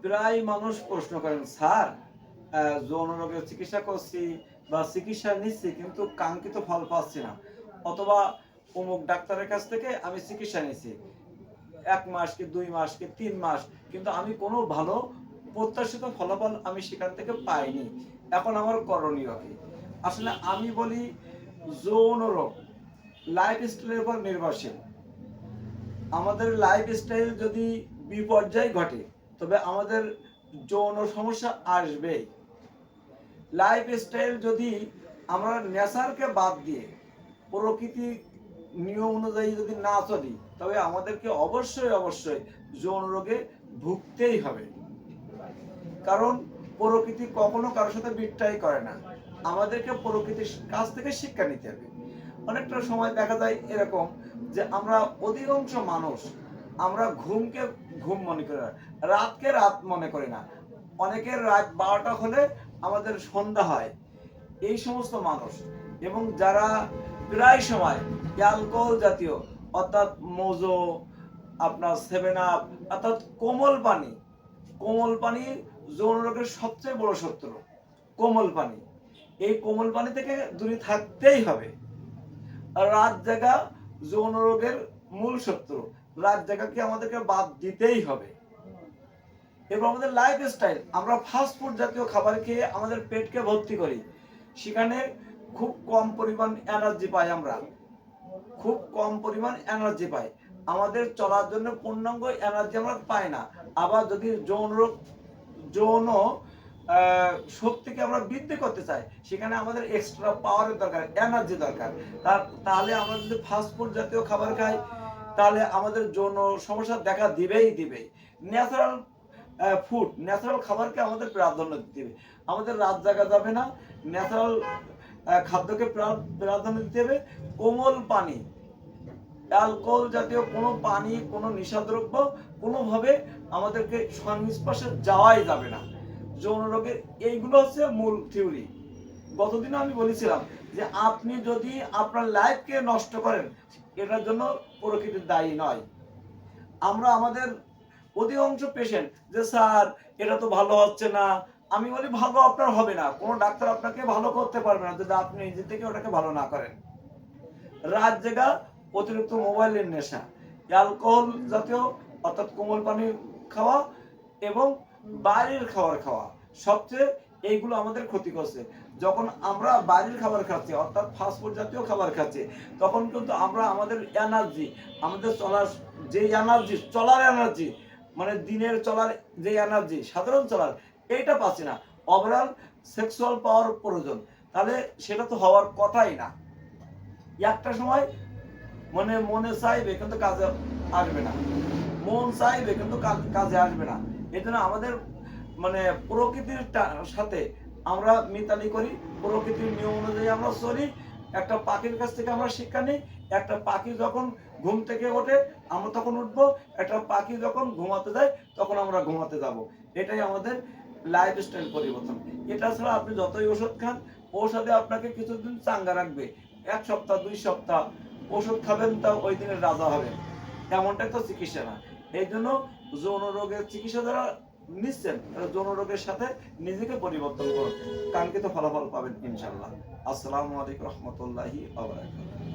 প্রায় মানুষ প্রশ্ন করেন, স্যার যৌন রোগের চিকিৎসা করছি বা চিকিৎসা নিচ্ছি কিন্তু কাঙ্ক্ষিত ফল পাচ্ছি না, অথবা অমুক ডাক্তারের কাছ থেকে আমি চিকিৎসা নিচ্ছি ১ মাস কি ২ মাস কি ৩ মাস, কিন্তু আমি কোনো ভালো প্রত্যাশিত ফলাফল আমি সেখান থেকে পাইনি। এখন আমার করণীয় কি? আসলে আমি বলি, যৌন রোগ লাইফস্টাইলের উপর নির্ভরশীল। আমাদের লাইফস্টাইল যদি বিপর্যয় ঘটে তবে আমাদের যৌন সমস্যা আসবেই। লাইফস্টাইল যদি আমরা নেচারকে বাদ দিয়ে প্রকৃতির নিয়ম অনুযায়ী যদি না চলি তবে আমাদেরকে অবশ্যই যৌন রোগে ভুগতেই হবে। কারণ প্রকৃতি কখনো কারোর সাথে বিট্রাই করে না। আমাদেরকে প্রকৃতির কাছ থেকে শিক্ষা নিতে হবে। অনেকটা সময় দেখা যায় এরকম যে আমরা অধিকাংশ মানুষ আমরা ঘুমকে ঘুম মনে করি না, রাতকে রাত মনে করি না। অনেকের রাত ১২টা হলে আমাদের সন্ধ্যা হয়। এই সমস্ত মানুষ এবং যারা প্রায় সময় অ্যালকোহল জাতীয় অর্থাৎ মোজো, আপনার 7 আপ, অর্থাৎ কোমল পানি যৌন রোগের সবচেয়ে বড় শত্রু। কোমল পানি, এই কোমল পানি থেকে দূরে থাকতেই হবে। আর রাত জাগা যৌন রোগের মূল শত্রু। রাত জাগাকে আমাদেরকে বাদ দিতেই হবে। এবং আমাদের লাইফস্টাইল, আমরা ফাস্ট ফুড জাতীয় খাবার খেয়ে আমাদের পেটকে ভর্তি করি, সেখানে খুব কম পরিমাণ এনার্জি পাই। আমরা খুব কম পরিমাণ এনার্জি পাই, আমাদের চলার জন্য পূর্ণাঙ্গ এনার্জি আমরা পাই না। আবার যদি যৌন শক্তিকে আমরা বৃদ্ধি করতে চাই, সেখানে আমাদের এক্সট্রা পাওয়ারের দরকার, এনার্জি দরকার। তাহলে আমরা যদি ফাস্ট ফুড জাতীয় খাবার খাই তাহলে আমাদের যৌন সমস্যা দেখা দিবেই। ন্যাচারাল ফুড, ন্যাচারাল খাবারকে আমাদের প্রাধান্য দিতে হবে। আমাদের রাত জাগা যাবে না, ন্যাচারাল খাদ্যকে প্রাধান্য দিতে হবে। কোমল পানি, অ্যালকোহল জাতীয় কোনো পানি, কোনো নেশাদ্রব্য কোনোভাবে আমাদেরকে সংস্পর্শে যাওয়াই যাবে না। যৌন রোগের এইগুলো হচ্ছে মূল থিওরি। গতদিন আমি বলেছিলাম যে আপনি যদি আপনার লাইফকে নষ্ট করেন, এটার জন্য প্রকৃতি দায়ী নয়। আমরা আমাদের অধিকাংশ পেশেন্ট যে স্যার এটা তো ভালো হচ্ছে না, আমি বলি ভালো আপনার হবে না, কোনো ডাক্তার আপনাকে ভালো করতে পারবে না যদি আপনি নিজে থেকে ওটাকে ভালো না করেন। রাত জেগা, অতিরিক্ত মোবাইলের নেশা, অ্যালকোহল জাতীয় অর্থাৎ কোমল পানি খাওয়া এবং বাইরের খাবার খাওয়া, সবচেয়ে এইগুলো আমাদের ক্ষতি করছে। যখন আমরা বাইরের খাবার খাচ্ছি অর্থাৎ ফাস্টফুড জাতীয় খাবার খাচ্ছি, তখন কিন্তু আমরা আমাদের এনার্জি, আমাদের চলার এনার্জি, মানে দিনের চলার যে এনার্জি, সাধারণ চলার, এইটা পাচ্ছি না। ওভারঅল সেক্সুয়াল পাওয়ার প্রয়োজন, তাহলে সেটা তো হওয়ার কথাই না। একটা সময় মনে চাইবে কিন্তু কাজে আসবে না, মন চাইবে কিন্তু কাজে আসবে না। এই জন্য আমাদের প্রকৃতির সাথে আমরা মিতালি করি, প্রকৃতির নিয়ম অনুযায়ী আমরা চলি। একটা পাখির কাছ থেকে আমরা শিক্ষা নিই। একটা পাখি যখন ঘুম থেকে ওঠে আমরা তখন উঠবো, একটা পাখি যখন ঘুমাতে যায় তখন আমরা ঘুমাতে যাব। এটাই আমাদের লাইফস্টাইল পরিবর্তন। এটা ছাড়া আপনি যতই ওষুধ খান, ঔষধে আপনাকে কিছুদিন চাঙ্গা রাখবে, 1 সপ্তাহ 2 সপ্তাহ ওষুধ খাবেন তা ওই দিনের রাজা হবেন, এমনটাই তো চিকিৎসা না। এই জন্য যৌন রোগের চিকিৎসা যারা নিচ্ছেন তারা যৌন রোগের সাথে নিজেকে পরিবর্তন করুন, কাঙ্ক্ষিত ফলাফল পাবেন ইনশাল্লাহ। আসসালামু আলাইকুম রহমতুল্লাহি ওয়া বারাকাতুহু।